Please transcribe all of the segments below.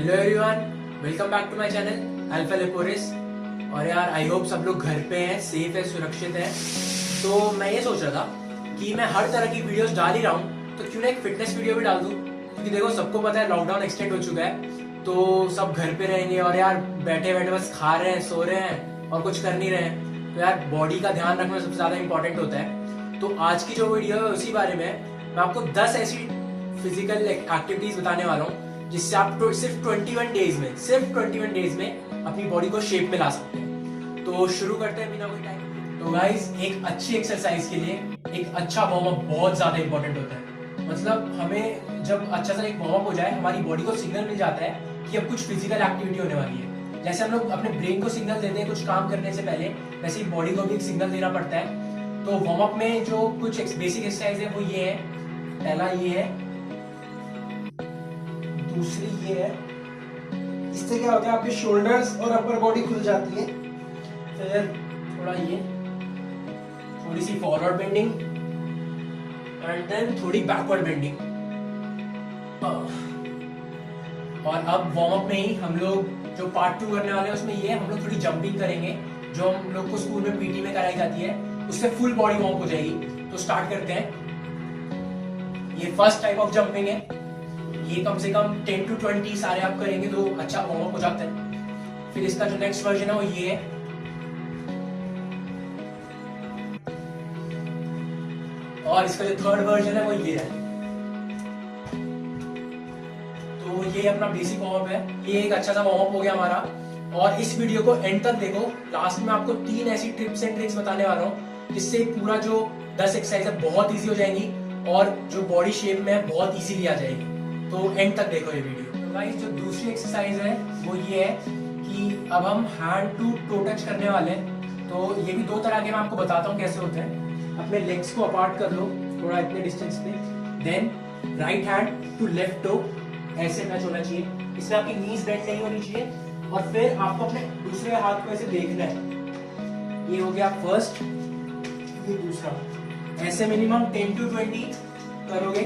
Hello everyone, welcome back to my channel Alpha Leporis. और यार I hope सब लोग घर पे हैं, सेफ है, सुरक्षित है। तो मैं ये सोच रहा था कि मैं हर तरह की वीडियोस डाल ही रहा हूँ, तो क्यों ना एक फिटनेस वीडियो भी डाल दूँ। क्योंकि देखो, सबको पता है लॉकडाउन एक्सटेंड हो चुका है, तो सब घर पे रहेंगे और यार बैठे बैठे बस खा रहे हैं, सो रहे हैं और कुछ कर नहीं रहे हैं। तो यार बॉडी का ध्यान रखना सबसे ज्यादा इंपॉर्टेंट होता है। तो आज की जो वीडियो है उसी बारे में मैं आपको 10 ऐसी फिजिकल एक्टिविटीज बताने वाला हूँ जिससे आप सिर्फ 21 डेज में अपनी बॉडी को शेप में ला सकते हैं। तो शुरू करते हैं बिना कोई टाइम। तो गाइस, एक अच्छी एक्सरसाइज के लिए एक अच्छा वार्म अप बहुत ज्यादा इंपॉर्टेंट होता है। मतलब हमें जब अच्छा सा एक वार्म अप हो जाए, हमारी बॉडी को सिग्नल मिल जाता है कि अब कुछ फिजिकल एक्टिविटी होने वाली है। जैसे हम लोग अपने ब्रेन को सिग्नल देते हैं कुछ काम करने से पहले, वैसे ही बॉडी को भी एक सिग्नल देना पड़ता है। तो वार्म अप में जो कुछ बेसिक एक्सरसाइज है वो ये है। पहला ये है, दूसरी ये है। इससे क्या होता है, आपके शोल्डर्स और अपर बॉडी खुल जाती है। फिर थोड़ा ये, थोड़ी सी फॉरवर्ड बेंडिंग एंड देन थोड़ी बैकवर्ड बेंडिंग। और अब वार्म अप में ही हम लोग जो पार्ट 2 करने वाले हैं उसमें ये हम लोग थोड़ी जंपिंग करेंगे, जो हम लोग को स्कूल में पीटी में कराई जाती है। उससे फुल बॉडी वार्म अप हो जाएगी। तो स्टार्ट करते हैं। ये फर्स्ट टाइप ऑफ जंपिंग है। ये कम से कम 10 to 20 सारे आप करेंगे तो अच्छा वार्म अप हो जाता है। फिर इसका जो नेक्स्ट वर्जन है वो ये है। और इसका जो थर्ड वर्जन है वो ये है। तो ये अपना बेसिक वार्म अप है। ये एक अच्छा सा वार्म अप हो गया हमारा। और इस वीडियो को एंड तक देखो। लास्ट में आपको 3 ऐसी टिप्स एंड ट्रिक्स बताने वाला हूँ जिससे पूरा जो 10 एक्सरसाइज है बहुत इजी हो जाएंगी और जो बॉडी शेप में है बहुत इजीली आ जाएगी। तो एंड तक देखो ये वीडियो। तो गाइस, जो दूसरी एक्सरसाइज है वो ये है कि अब हम हैंड टू टो टच करने वाले हैं। तो ये भी 2 तरह के मैं आपको बताता हूँ कैसे होते हैं। अपने लेग्स को अपार्ट कर लो थोड़ा इतने डिस्टेंस पे, then right hand to left toe ऐसे टच होना चाहिए। इसमें आपकी नीज बेंड नहीं होनी चाहिए। और फिर आपको अपने दूसरे हाथ को ऐसे देखना है। ये हो गया फर्स्ट, ये दूसरा। ऐसे मिनिमम 10 to 20 करोगे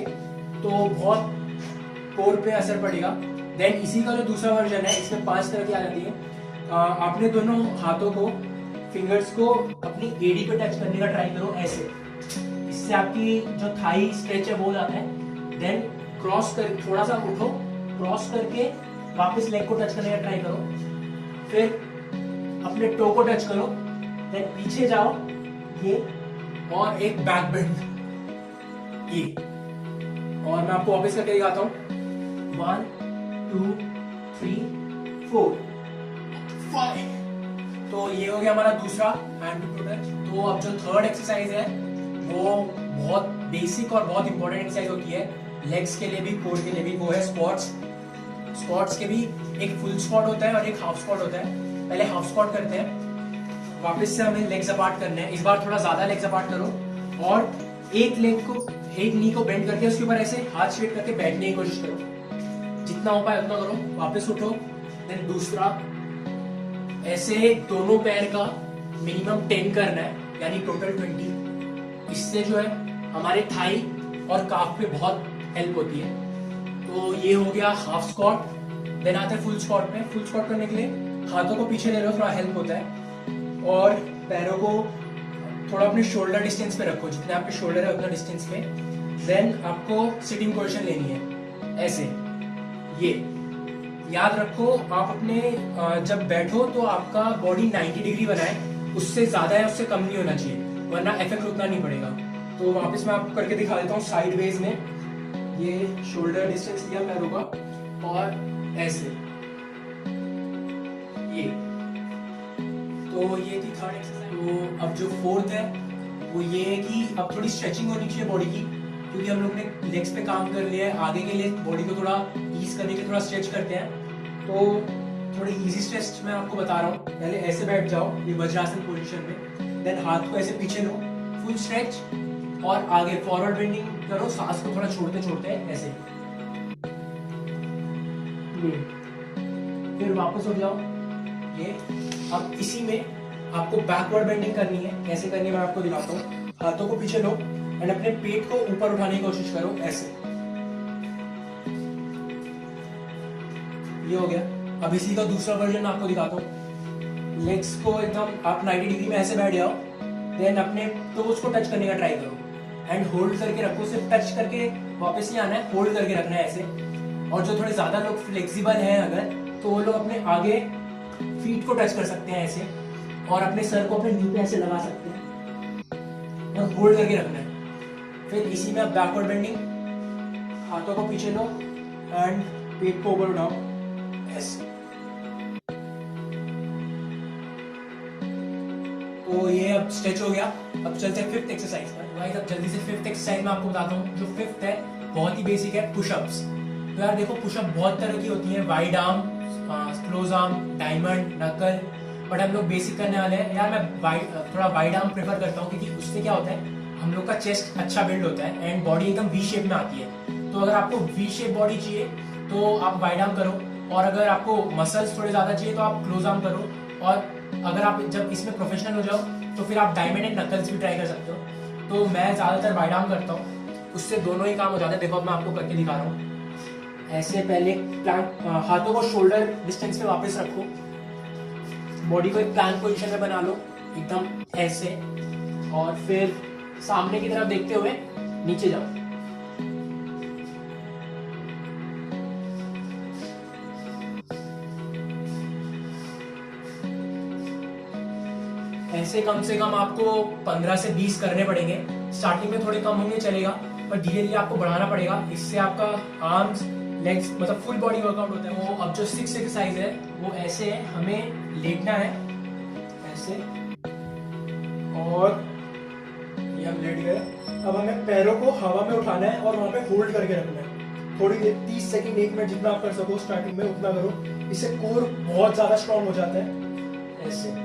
तो बहुत कोर पे असर पड़ेगा। देन इसी का जो दूसरा वर्जन है, इसमें 5 तरह की आ जाती है। आपने दोनों हाथों को, फिंगर्स को अपनी एडी पे टच करने का ट्राई करो ऐसे। इससे आपकी जो थाई स्ट्रेच है वो हो जाता है। देन क्रॉस कर, थोड़ा सा उठो, क्रॉस करके वापस लेग को टच करने का ट्राई करो। फिर अपने टो को टच करो, देन पीछे जाओ ये, और एक बैक बेंड ये। और मैं आपको वापस करके दिखाता हूँ। 1 2 3 4 5। तो ये हो गया हमारा दूसरा हैंड टू टच। तो अब जो थर्ड एक्सरसाइज है वो बहुत बेसिक और बहुत इंपॉर्टेंट एक्सरसाइज होती है लेग्स के लिए भी, कोर के लिए भी। वो है स्क्वाट्स। स्क्वाट्स के भी एक फुल स्क्वाट होता है और एक हाफ स्क्वाट होता है। पहले हाफ स्क्वाट करते हैं। वापस से हमें लेग्स अपार्ट करने हैं। इस बार थोड़ा ज्यादा लेग्स अपार्ट करो और एक लेग को, एक नी को बेंड करके उसके ऊपर ऐसे हाथ स्ट्रेट करके बैठने की कोशिश करो। जितना हो पाए उतना करो। वापस उठो, देन दूसरा। ऐसे दोनों पैर का मिनिमम 10 करना है, यानी टोटल 20। इससे जो है हमारे थाई और काफ पे बहुत हेल्प होती है। तो ये हो गया हाफ स्क्वाट। देन आते हैं फुल स्क्वाट में। फुल स्क्वाट करने के लिए हाथों को पीछे ले लो, थोड़ा हेल्प होता है। और पैरों को थोड़ा अपने शोल्डर डिस्टेंस पे रखो, जितने आपके शोल्डर है उतना डिस्टेंस पे। देन आपको सिटिंग पोजीशन लेनी है ऐसे। ये याद रखो, आप अपने जब बैठो तो आपका बॉडी 90 डिग्री बनाए, उससे ज्यादा या उससे कम नहीं होना चाहिए, वरना इफेक्ट उतना नहीं पड़ेगा। तो वापस मैं आपको करके दिखा देता हूँ साइडवेज में। ये शोल्डर डिस्टेंस लिया पैरों का और ऐसे ये। तो ये थी थर्ड एक्सरसाइज। तो अब जो फोर्थ है वो ये है कि अब थोड़ी स्ट्रेचिंग होनी चाहिए बॉडी की, क्योंकि हम लोग ने लेग्स पे काम कर लिया है। आगे के लिए बॉडी को थोड़ा ईज करने के लिए थोड़ा स्ट्रेच करते हैं। तो थोड़ी इजी स्ट्रेच मैं आपको बता रहा हूँ। पहले ऐसे बैठ जाओ, ये वज्रासन पोजीशन में। देन हाथ को ऐसे पीछे लो, फुल स्ट्रेच और आगे फॉरवर्ड बेंडिंग करो, सांस को थोड़ा छोड़ते छोड़ते ऐसे। ये फिर वापस हो जाओ ये। अब इसी में आपको बैकवर्ड बेंडिंग करनी है। कैसे करनी है मैं आपको दिखाता हूँ। हाथों को पीछे लो एंड अपने पेट को ऊपर उठाने की कोशिश करो ऐसे। ये हो गया। अब इसी का दूसरा वर्जन आपको दिखाता हूँ। लेग्स को एकदम आप 90 डिग्री में ऐसे बैठ जाओ, देन अपने टोज को टच करने का ट्राई करो एंड होल्ड करके रखो। सिर्फ टच करके वापस नहीं आना है, होल्ड करके रखना है ऐसे। और जो थोड़े ज्यादा लोग फ्लेक्सिबल हैं अगर, तो वो लोग अपने आगे फीट को टच कर सकते हैं ऐसे, और अपने सर को अपने नी पे ऐसे लगा सकते हैं और होल्ड करके रखना है। फिर इसी में आप बैकवर्ड बेंडिंग, हाथों को पीछे लो एंड पेट को ऊपर उठाओ ऐसे। तो ये अब स्ट्रेच हो गया। अब चलते हैं फिफ्थ एक्सरसाइज पर। गाइस अब जल्दी से फिफ्थ एक्सरसाइज में आपको बताता हूँ। जो फिफ्थ है बहुत ही बेसिक है, पुशअप्स। तो यार देखो, पुशअप बहुत तरह की होती है, wide arm, close arm, diamond, नकल। बट हम लोग बेसिक करने वाले हैं। यार मैं थोड़ा वाइड आर्म प्रेफर करता हूँ, क्योंकि उससे क्या होता है, हम लोग का चेस्ट अच्छा बिल्ड होता है एंड बॉडी एकदम वी शेप में आती है। तो अगर आपको वी शेप बॉडी चाहिए तो आप वाइड आर्म करो, और अगर आपको मसल्स थोड़े ज्यादा चाहिए तो आप क्लोज आर्म करो। और अगर आप जब इसमें प्रोफेशनल हो जाओ तो फिर आप डायमंड एंड नकल्स भी ट्राई कर सकते हो। तो मैं ज्यादातर वाइड आर्म करता हूँ, उससे दोनों ही काम हो जाते हैं। देखो अब मैं आपको करके दिखा रहा हूँ। ऐसे पहले प्लैंक, हाथों को शोल्डर डिस्टेंस पे वापस रखो, बॉडी को एक प्लैंक पोजीशन में बना लो एकदम ऐसे, और फिर सामने की तरफ देखते हुए नीचे जाओ। ऐसे कम से कम आपको 15 से 20 करने पड़ेंगे। स्टार्टिंग में थोड़े कम होंगे चलेगा, पर धीरे धीरे आपको बढ़ाना पड़ेगा। इससे आपका आर्म्स, लेग्स, मतलब फुल बॉडी वर्कआउट होता है। वो अब जो 6 एक्सरसाइज है वो ऐसे है, हमें लेटना है ऐसे, और ये हम लेट गए। अब हमें पैरों को हवा में उठाना है और वहां पे होल्ड करके रखना है थोड़ी देर, 30 सेकंड 1 मिनट, जितना आप कर सको स्टार्टिंग में उतना करो। इससे कोर बहुत ज्यादा स्ट्रॉन्ग हो जाता है ऐसे।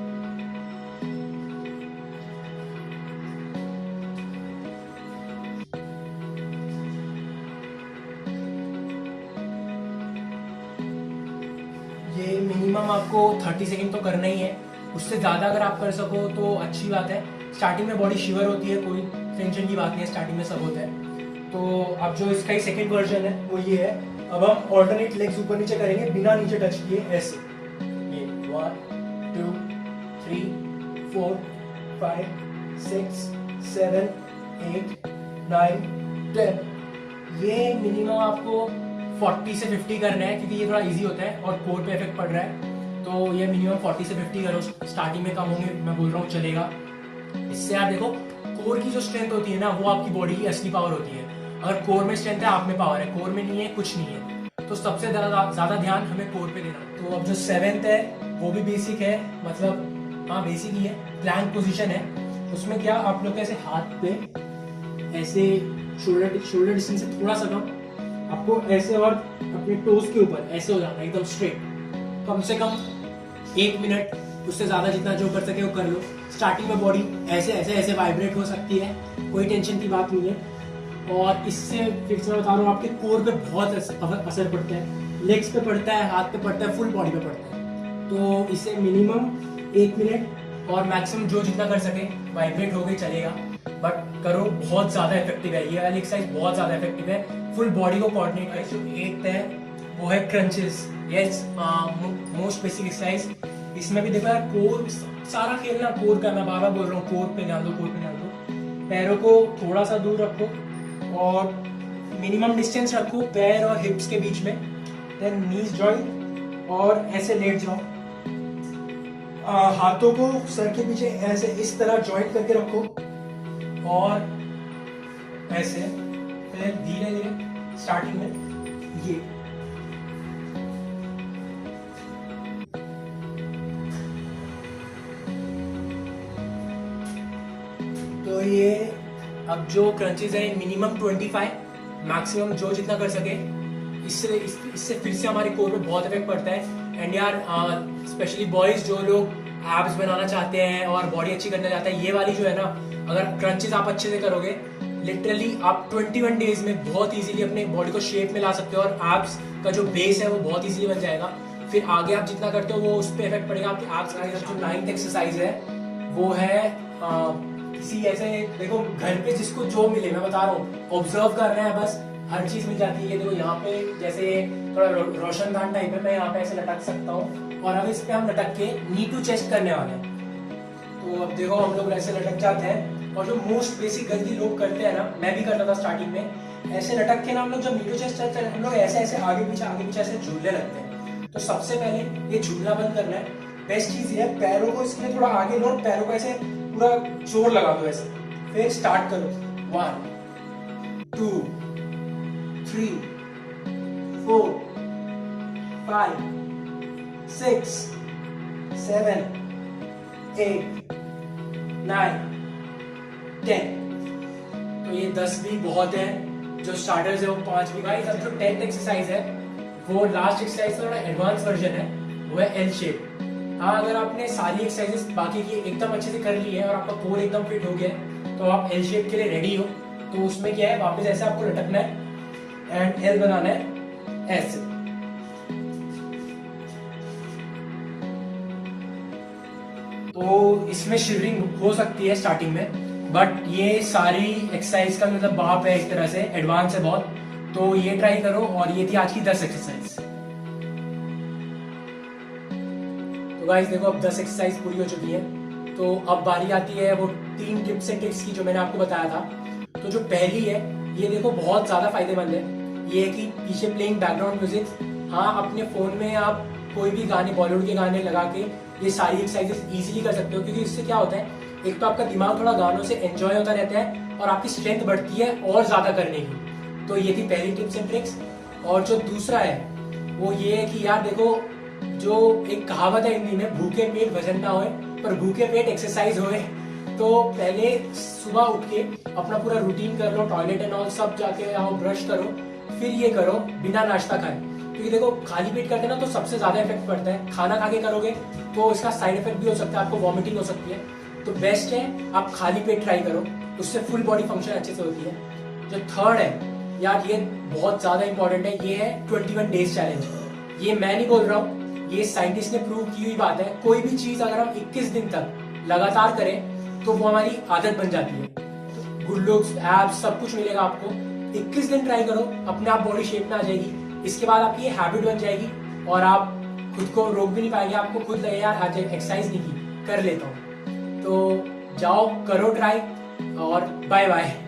ये मिनिमम आपको 30 सेकंड तो करना ही है। उससे ज़्यादा अगर आप कर सको तो अच्छी बात है। स्टार्टिंग में बॉडी शिवर होती है, कोई टेंशन की बात नहीं है, स्टार्टिंग में सब होता है। तो अब जो इसका ही सेकंड वर्जन है वो ये है। अब हम ऑल्टरनेट लेग्स ऊपर नीचे करेंगे बिना नीचे टच किए ऐसे। ये 1 2 3 4 5 6 7 8 9 10। ये मिनिमम आपको 40 से 50 करना है, क्योंकि ये थोड़ा इजी होता है और कोर पे इफेक्ट पड़ रहा है। तो ये मिनिमम 40 से 50 करो। स्टार्टिंग में कम होंगे, मैं बोल रहा हूँ, चलेगा। इससे आप देखो, कोर की जो स्ट्रेंथ होती है ना, वो आपकी बॉडी की असली पावर होती है। अगर कोर में स्ट्रेंथ है, आप में पावर है। कोर में नहीं है, कुछ नहीं है। तो सबसे ज्यादा ध्यान हमें कोर पे देना। तो अब जो 7th है वो भी बेसिक है, मतलब हाँ बेसिक ही है। प्लैंक पोजीशन है। उसमें क्या, आप लोग ऐसे हाथ पे ऐसे शोल्डर डिस्टेंस से थोड़ा सा कम, आपको ऐसे और अपने टोज के ऊपर ऐसे हो जाना एकदम स्ट्रेट। कम से कम 1 मिनट, उससे ज्यादा जितना जो कर सके वो कर लो। स्टार्टिंग में बॉडी ऐसे ऐसे ऐसे वाइब्रेट हो सकती है, कोई टेंशन की बात नहीं है। और इससे फिर से मैं बता रहा हूँ, आपके कोर पे बहुत असर पड़ता है, लेग्स पे पड़ता है, हाथ पे पड़ता है, फुल बॉडी पे पड़ता है। तो इससे मिनिमम 1 मिनट और मैक्सिमम जो जितना कर सके, वाइब्रेट हो गई चलेगा, बट करो। बहुत ज्यादा इफेक्टिव है ये वाली एक्सरसाइज, बहुत ज्यादा इफेक्टिव है। फुल बॉडी को कोऑर्डिनेट करे। जो 8th है वो है crunches. Yes, most basic exercise. इसमें भी देखो यार, कोर सारा खेलना कोर का, मैं बार बार बोल रहा हूँ, कोर पे ध्यान दो, कोर पे ध्यान दो। पैरों को थोड़ा सा दूर रखो और मिनिमम डिस्टेंस रखो पैर और हिप्स के बीच में। देन नीज जॉइन और ऐसे लेट जाओ। हाथों को सर के पीछे ऐसे इस तरह जॉइंट करके रखो और ऐसे। फिर धीरे धीरे स्टार्टिंग में ये, तो ये अब जो क्रंचेस है मिनिमम 25, मैक्सिमम जो जितना कर सके। इससे फिर से हमारे कोर पे बहुत इफेक्ट पड़ता है। एंड यार स्पेशली बॉयज जो लोग एब्स बनाना चाहते हैं और बॉडी अच्छी करना चाहते हैं, ये वाली जो है ना, अगर क्रंचेस आप अच्छे से करोगे, लिटरली आप 21 डेज में बहुत इजीली अपने बॉडी को शेप में ला सकते हो और एब्स का जो बेस है वो बहुत इजीली बन जाएगा। फिर आगे आप जितना करते हो वो उस पर इफेक्ट पड़ेगा आपके एब्स का। जो 9th एक्सरसाइज है वो है किसी ऐसे, देखो घर पे जिसको जो मिले, मैं बता रहा हूँ, ऑब्जर्व कर रहे हैं बस, हर चीज मिल जाती है। देखो यहाँ पे जैसे थोड़ा रोशनदान टाइप है, मैं यहाँ पे ऐसे लटक सकता हूँ। और अब इस पे हम लटक के नी टू चेस्ट करने वाले हैं। तो अब देखो हम लोग ऐसे लटक जाते हैं, और जो मोस्ट बेसिक गलती लोग करते हैं ना, मैं भी करता था स्टार्टिंग में, ऐसे लटक के ना हम लोग जब नी टू चेस्ट चलते हैं हम लोग ऐसे ऐसे आगे पीछे ऐसे झूलने लगते हैं। तो सबसे पहले ये झूलना बंद करना है। बेस्ट चीज ये है, पैरों को इसके लिए थोड़ा आगे लो, पैरों को ऐसे पूरा जोर लगा दो ऐसे, फिर स्टार्ट करो। 1 2 3 4 5 6 7 8 9 10। तो ये 10 भी बहुत है, जो स्टार्टर्स है वो 5 भी। गाइस अब जो 10th एक्सरसाइज है वो लास्ट एक्सरसाइज का थोड़ा एडवांस वर्जन है, वो है एल शेप। हाँ, अगर आपने सारी एक्सरसाइजेस बाकी की एकदम अच्छे से कर ली है और आपका कोर एकदम फिट हो गया है तो आप एल शेप के लिए रेडी हो। तो उसमें क्या है, वापस ऐसे आपको लटकना है एंड एल बनाना है ऐसे। तो इसमें शिवरिंग हो सकती है स्टार्टिंग में, बट ये सारी एक्सरसाइज का मतलब बाप है, एक तरह से एडवांस है बहुत। तो ये ट्राई करो। और ये थी आज की 10 एक्सरसाइज। तो गाइस देखो अब 10 एक्सरसाइज पूरी हो चुकी है। तो अब बारी आती है वो 3 टिप्स एंड ट्रिक्स की जो मैंने आपको बताया था। तो जो पहली है, ये देखो बहुत ज्यादा फायदेमंद है। ये है कि पीछे प्लेइंग बैकग्राउंड म्यूजिक। हाँ, अपने फोन में आप कोई भी गाने, बॉलीवुड के गाने लगा के ये सारी एक्सरसाइजेस इजीली कर सकते हो, क्योंकि इससे क्या होता है, एक तो आपका दिमाग थोड़ा गानों से एंजॉय होता रहता है और आपकी स्ट्रेंथ बढ़ती है और ज्यादा करने की। तो ये थी पहली टिप्स एंड ट्रिक्स। और जो दूसरा है वो ये है कि यार देखो, जो एक कहावत है हिंदी में, भूखे पेट वजन ना होए पर भूखे पेट एक्सरसाइज होए। तो पहले सुबह उठ के अपना पूरा रूटीन कर लो, टॉयलेट एंड ऑल सब जाके आओ, ब्रश करो, फिर ये करो बिना नाश्ता खाए। क्योंकि देखो खाली पेट करते ना तो सबसे ज्यादा इफेक्ट पड़ता है। खाना खा के करोगे तो इसका साइड इफेक्ट भी हो सकता है, आपको वॉमिटिंग हो सकती है। तो बेस्ट है आप खाली पेट ट्राई करो, उससे फुल बॉडी फंक्शन अच्छे से होती है। जो थर्ड है यार, ये बहुत ज्यादा इंपॉर्टेंट है, ये है 21 डेज चैलेंज। ये मैं नहीं बोल रहा हूँ, ये साइंटिस्ट ने प्रूव की हुई बात है। कोई भी चीज अगर हम 21 दिन तक लगातार करें तो वो हमारी आदत बन जाती है। तो गुड लुक्स, एब्स सब कुछ मिलेगा आपको। 21 दिन ट्राई करो, अपने आप बॉडी शेप में आ जाएगी। इसके बाद आपकी हैबिट बन जाएगी और आप खुद को रोक भी नहीं पाएंगे। आपको खुद लगे यार आज एक्सरसाइज नहीं की, कर लेता हूँ। तो जाओ करो ट्राई, और बाय बाय।